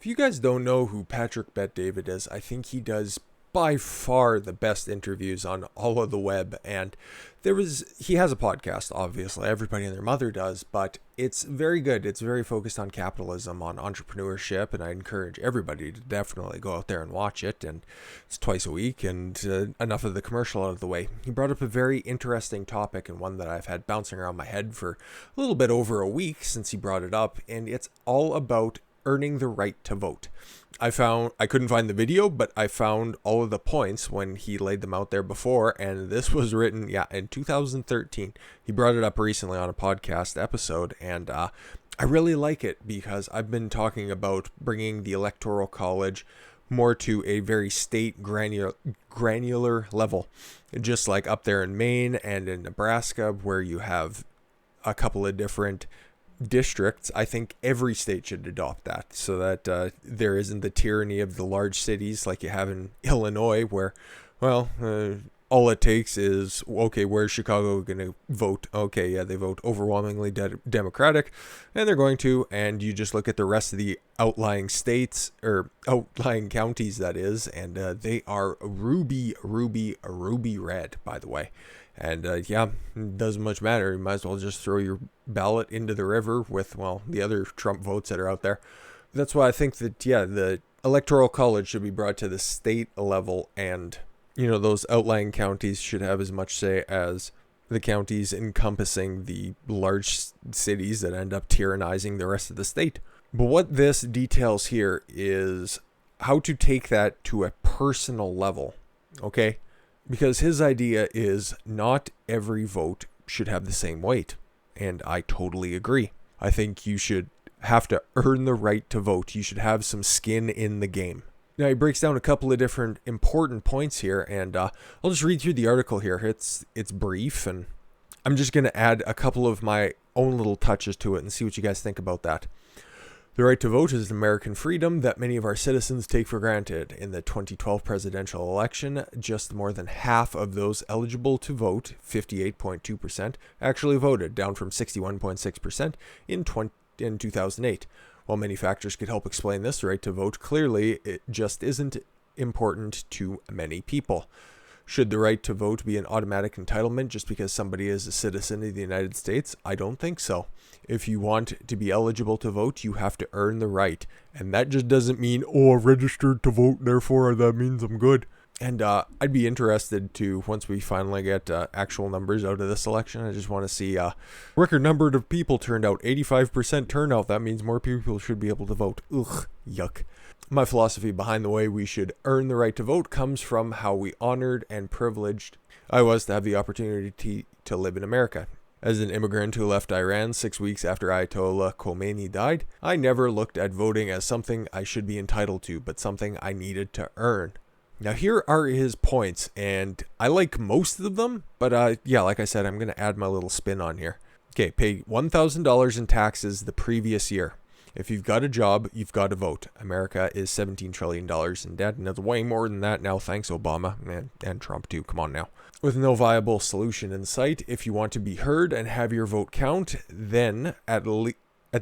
If you guys don't know who Patrick Bet-David is, I think he does by far the best interviews on all of the web. And he has a podcast, obviously. Everybody and their mother does, but it's very good. It's very focused on capitalism, on entrepreneurship, and I encourage everybody to definitely go out there and watch it. And it's twice a week, and enough of the commercial out of the way. He brought up a very interesting topic, and one that I've had bouncing around my head for a little bit over a week since he brought it up, and it's all about earning the right to vote. I couldn't find the video, but I found all of the points when he laid them out there before, and this was written, in 2013. He brought it up recently on a podcast episode, and I really like it because I've been talking about bringing the Electoral College more to a very state granular level, just like up there in Maine and in Nebraska, where you have a couple of different districts. I think every state should adopt that so that there isn't the tyranny of the large cities like you have in Illinois, where, all it takes is, okay, where's Chicago going to vote? Okay, yeah, they vote overwhelmingly Democratic, and they're going to, and you just look at the rest of the outlying states, or outlying counties, that is, and they are ruby red, by the way. And it doesn't much matter. You might as well just throw your ballot into the river with, the other Trump votes that are out there. That's why I think that, the Electoral College should be brought to the state level, and, those outlying counties should have as much say as the counties encompassing the large cities that end up tyrannizing the rest of the state. But what this details here is how to take that to a personal level, okay? Because his idea is not every vote should have the same weight. And I totally agree. I think you should have to earn the right to vote. You should have some skin in the game. Now, he breaks down a couple of different important points here, and I'll just read through the article here. It's brief, and I'm just going to add a couple of my own little touches to it and see what you guys think about that. The right to vote is an American freedom that many of our citizens take for granted. In the 2012 presidential election, just more than half of those eligible to vote, 58.2%, actually voted, down from 61.6% in 2008. While many factors could help explain this, the right to vote, clearly it just isn't important to many people. Should the right to vote be an automatic entitlement just because somebody is a citizen of the United States? I don't think so. If you want to be eligible to vote, you have to earn the right. And that just doesn't mean, I've registered to vote, therefore that means I'm good. And I'd be interested to, once we finally get actual numbers out of this election, I just want to see record number of people turned out, 85% turnout. That means more people should be able to vote. Ugh, yuck. My philosophy behind the way we should earn the right to vote comes from how we honored and privileged I was to have the opportunity to live in America. As an immigrant who left Iran 6 weeks after Ayatollah Khomeini died, I never looked at voting as something I should be entitled to, but something I needed to earn. Now, here are his points, and I like most of them, but like I said, I'm going to add my little spin on here. Okay, pay $1,000 in taxes the previous year. If you've got a job, you've got to vote. America is $17 trillion in debt, and it's way more than that now, thanks Obama, and Trump too, come on now. With no viable solution in sight, if you want to be heard and have your vote count, then at the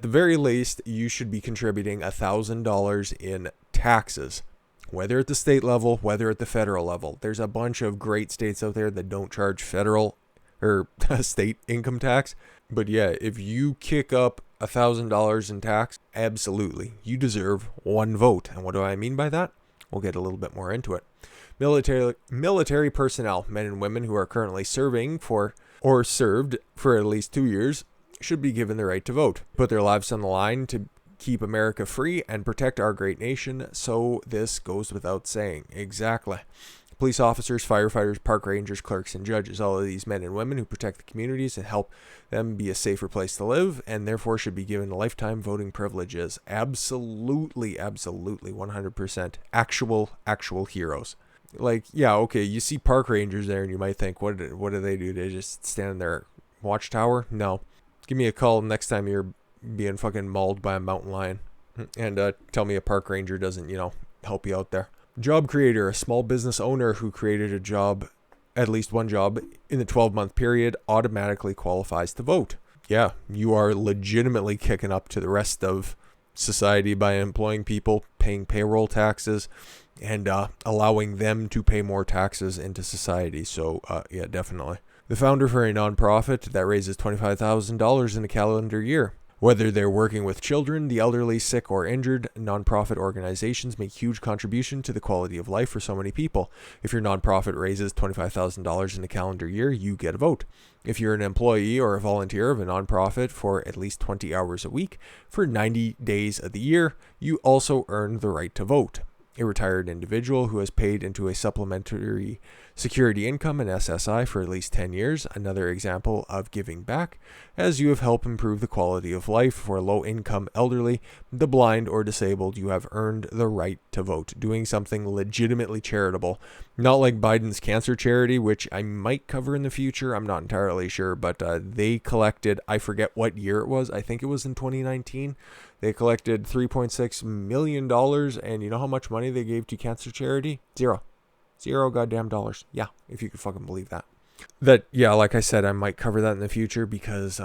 very least, you should be contributing $1,000 in taxes. Whether at the state level, whether at the federal level. There's a bunch of great states out there that don't charge federal or state income tax. But yeah, if you kick up $1,000 in tax, absolutely, you deserve one vote. And what do I mean by that? We'll get a little bit more into it. Military personnel, men and women who are currently serving for or served for at least 2 years, should be given the right to vote. Put their lives on the line to keep America free and protect our great nation, so this goes without saying. Exactly. Police officers, firefighters, park rangers, clerks, and judges, all of these men and women who protect the communities and help them be a safer place to live, and therefore should be given lifetime voting privileges. Absolutely, 100%. Actual heroes. Like, yeah, okay, you see park rangers there, and you might think, what do they do? They just stand in their watchtower? No. Give me a call next time you're being fucking mauled by a mountain lion, and tell me a park ranger doesn't, help you out there. Job creator, a small business owner who created a job, at least one job, in the 12-month period automatically qualifies to vote. Yeah, you are legitimately kicking up to the rest of society by employing people, paying payroll taxes, and allowing them to pay more taxes into society. So, yeah, definitely. The founder for a nonprofit that raises $25,000 in a calendar year. Whether they're working with children, the elderly, sick, or injured, nonprofit organizations make huge contribution to the quality of life for so many people. If your nonprofit raises $25,000 in a calendar year, you get a vote. If you're an employee or a volunteer of a nonprofit for at least 20 hours a week for 90 days of the year, you also earn the right to vote. A retired individual who has paid into a supplementary security income and SSI for at least 10 years, another example of giving back, as you have helped improve the quality of life for low-income elderly, the blind, or disabled. You have earned the right to vote, doing something legitimately charitable, not like Biden's cancer charity, which I might cover in the future. I'm not entirely sure, but they collected, I forget what year it was, I think it was in 2019. They collected $3.6 million, and you know how much money they gave to cancer charity? Zero goddamn dollars. Yeah, if you could fucking believe that. Yeah, like I said, I might cover that in the future because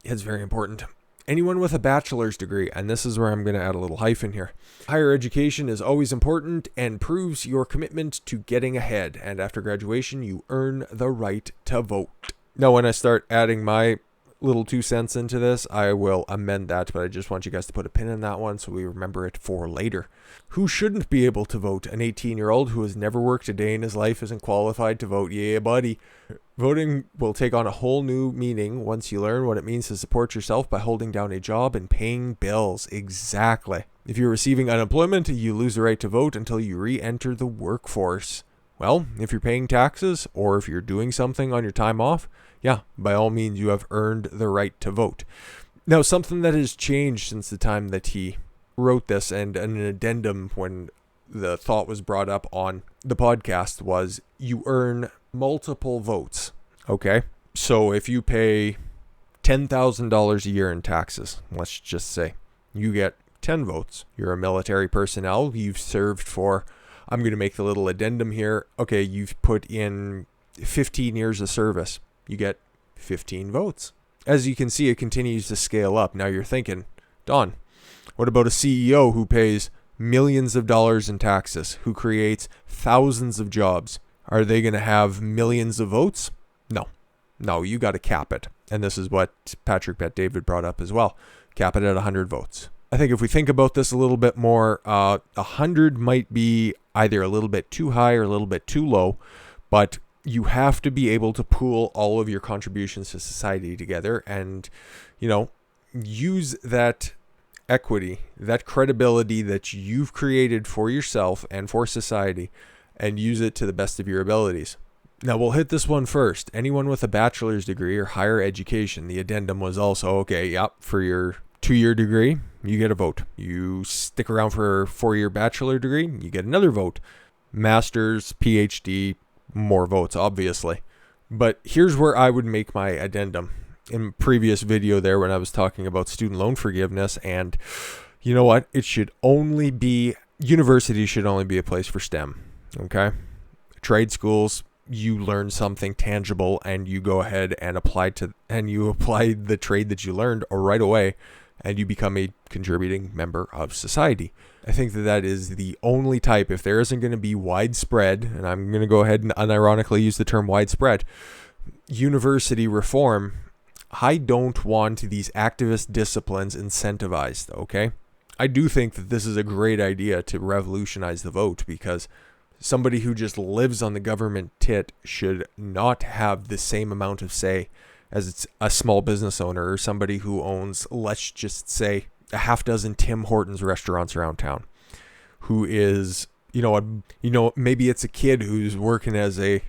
it's very important. Anyone with a bachelor's degree, and this is where I'm going to add a little hyphen here. Higher education is always important and proves your commitment to getting ahead, and after graduation, you earn the right to vote. Now, when I start adding my little 2 cents into this, I will amend that, but I just want you guys to put a pin in that one so we remember it for later. Who shouldn't be able to vote? An 18-year-old who has never worked a day in his life isn't qualified to vote. Yeah, buddy. Voting will take on a whole new meaning once you learn what it means to support yourself by holding down a job and paying bills. Exactly. If you're receiving unemployment, you lose the right to vote until you re-enter the workforce. Well, if you're paying taxes or if you're doing something on your time off, yeah, by all means, you have earned the right to vote. Now, something that has changed since the time that he wrote this, and an addendum when the thought was brought up on the podcast, was you earn multiple votes. Okay? So if you pay $10,000 a year in taxes, let's just say, you get 10 votes. You're a military personnel. You've served for, I'm going to make the little addendum here. Okay, you've put in 15 years of service. You get 15 votes. As you can see, it continues to scale up. Now you're thinking, Don, what about a CEO who pays millions of dollars in taxes, who creates thousands of jobs? Are they going to have millions of votes? No, you got to cap it. And this is what Patrick Bet-David brought up as well. Cap it at 100 votes. I think if we think about this a little bit more, 100 might be either a little bit too high or a little bit too low, but you have to be able to pool all of your contributions to society together and, use that equity, that credibility that you've created for yourself and for society, and use it to the best of your abilities. Now, we'll hit this one first. Anyone with a bachelor's degree or higher education, the addendum was also, for your 2-year degree, you get a vote. You stick around for a 4-year bachelor degree, you get another vote. Master's, PhD, more votes, obviously. But here's where I would make my addendum. In previous video there when I was talking about student loan forgiveness, and you know what? University should only be a place for STEM, okay? Trade schools, you learn something tangible and you go ahead and apply the trade that you learned right away, and you become a contributing member of society. I think that is the only type, if there isn't going to be widespread, and I'm going to go ahead and unironically use the term widespread, university reform, I don't want these activist disciplines incentivized, okay? I do think that this is a great idea to revolutionize the vote, because somebody who just lives on the government tit should not have the same amount of say as it's a small business owner or somebody who owns, let's just say, a half dozen Tim Hortons restaurants around town, who is, maybe it's a kid who's working as a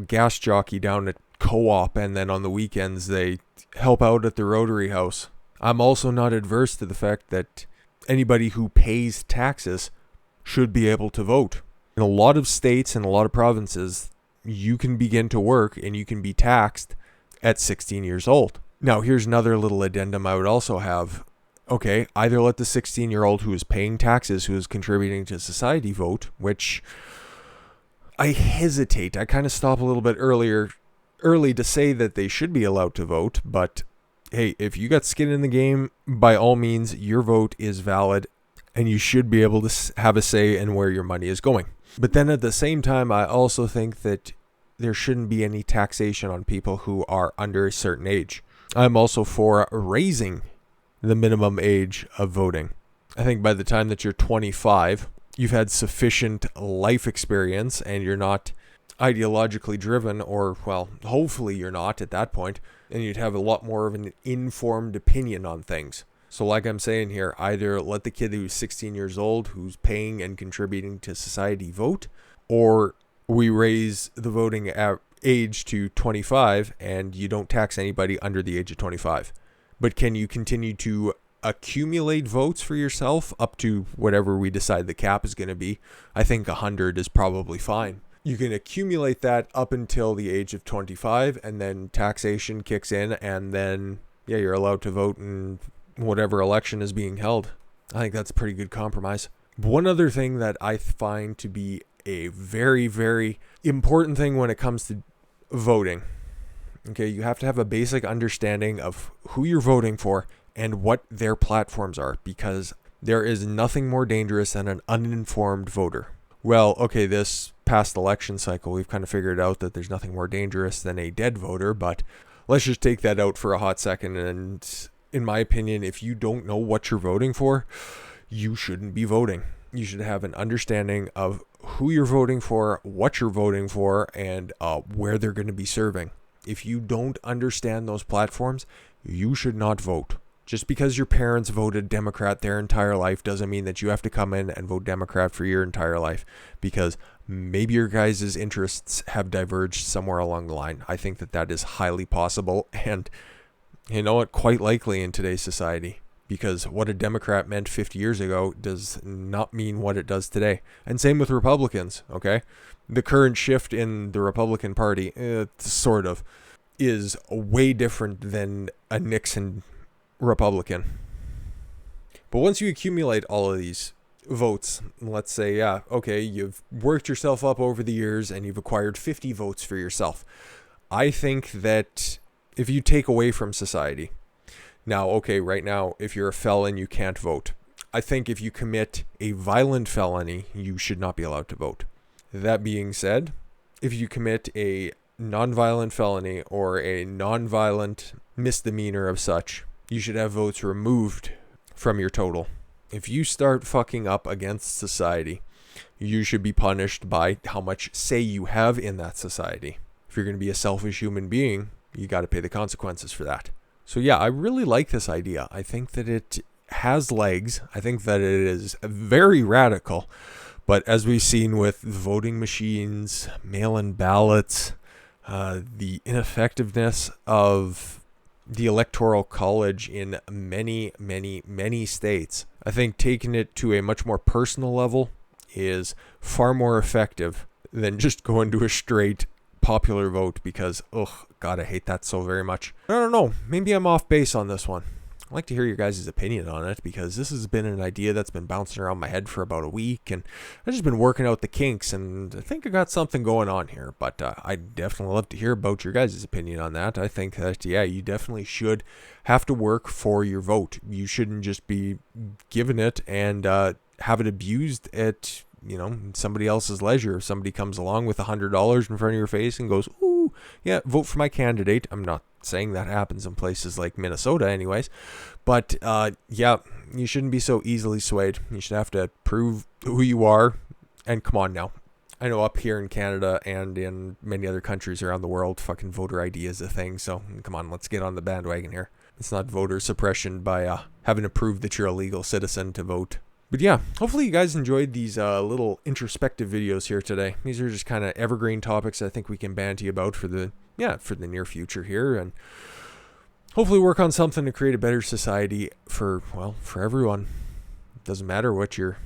gas jockey down at Co-op, and then on the weekends they help out at the Rotary House. I'm also not adverse to the fact that anybody who pays taxes should be able to vote. In a lot of states and a lot of provinces, you can begin to work and you can be taxed at 16 years old. Now, here's another little addendum I would also have. Okay, either let the 16-year-old who is paying taxes, who is contributing to society, vote, which I hesitate. I kind of stop a little bit early to say that they should be allowed to vote, but hey, if you got skin in the game, by all means, your vote is valid and you should be able to have a say in where your money is going. But then at the same time, I also think that there shouldn't be any taxation on people who are under a certain age. I'm also for raising the minimum age of voting. I think by the time that you're 25, you've had sufficient life experience and you're not ideologically driven, or, well, hopefully you're not at that point, and you'd have a lot more of an informed opinion on things. So like I'm saying here, either let the kid who's 16 years old, who's paying and contributing to society, vote, or we raise the voting age to 25 and you don't tax anybody under the age of 25. But can you continue to accumulate votes for yourself up to whatever we decide the cap is going to be? I think 100 is probably fine. You can accumulate that up until the age of 25, and then taxation kicks in, and then, yeah, you're allowed to vote in whatever election is being held. I think that's a pretty good compromise. One other thing that I find to be a very, very important thing when it comes to voting. Okay, you have to have a basic understanding of who you're voting for and what their platforms are, because there is nothing more dangerous than an uninformed voter. Well, okay, this past election cycle, we've kind of figured out that there's nothing more dangerous than a dead voter, but let's just take that out for a hot second. And in my opinion, if you don't know what you're voting for, you shouldn't be voting. You should have an understanding of who you're voting for, what you're voting for, and where they're going to be serving. If you don't understand those platforms, you should not vote. Just because your parents voted Democrat their entire life doesn't mean that you have to come in and vote Democrat for your entire life, because maybe your guys' interests have diverged somewhere along the line. I think that that is highly possible, and you know what, quite likely in today's society, because what a Democrat meant 50 years ago does not mean what it does today. And same with Republicans, okay? The current shift in the Republican Party, sort of, is way different than a Nixon Republican. But once you accumulate all of these votes, let's say, yeah, okay, you've worked yourself up over the years and you've acquired 50 votes for yourself. I think that if you take away from society, now, okay, right now, if you're a felon, you can't vote. I think if you commit a violent felony, you should not be allowed to vote. That being said, if you commit a non-violent felony or a non-violent misdemeanor of such, you should have votes removed from your total. If you start fucking up against society, you should be punished by how much say you have in that society. If you're going to be a selfish human being, you got to pay the consequences for that. So yeah, I really like this idea. I think that it has legs. I think that it is very radical. But as we've seen with voting machines, mail-in ballots, the ineffectiveness of the Electoral College in many, many, many states, I think taking it to a much more personal level is far more effective than just going to a straight popular vote, because, oh God, I hate that so very much. I don't know, maybe I'm off base on this one. I'd like to hear your guys' opinion on it, because this has been an idea that's been bouncing around my head for about a week, and I've just been working out the kinks, and I think I got something going on here. But I'd definitely love to hear about your guys' opinion on that. I think that, yeah, you definitely should have to work for your vote. You shouldn't just be given it and have it abused at, you know, somebody else's leisure. If somebody comes along with $100 in front of your face and goes, ooh, yeah, vote for my candidate. I'm not saying that happens in places like Minnesota anyways, but yeah, you shouldn't be so easily swayed. You should have to prove who you are. And come on now, I know up here in Canada and in many other countries around the world, fucking voter ID is a thing, so come on, let's get on the bandwagon here. It's not voter suppression by having to prove that you're a legal citizen to vote. But yeah, hopefully you guys enjoyed these little introspective videos here today. These are just kind of evergreen topics I think we can banty about for the near future here, and hopefully work on something to create a better society for everyone. Doesn't matter what your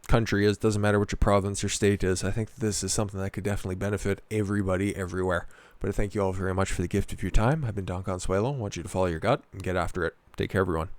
country is, doesn't matter what your province or state is. I think this is something that could definitely benefit everybody everywhere. But I thank you all very much for the gift of your time. I've been Don Consuelo. I want you to follow your gut and get after it. Take care, everyone.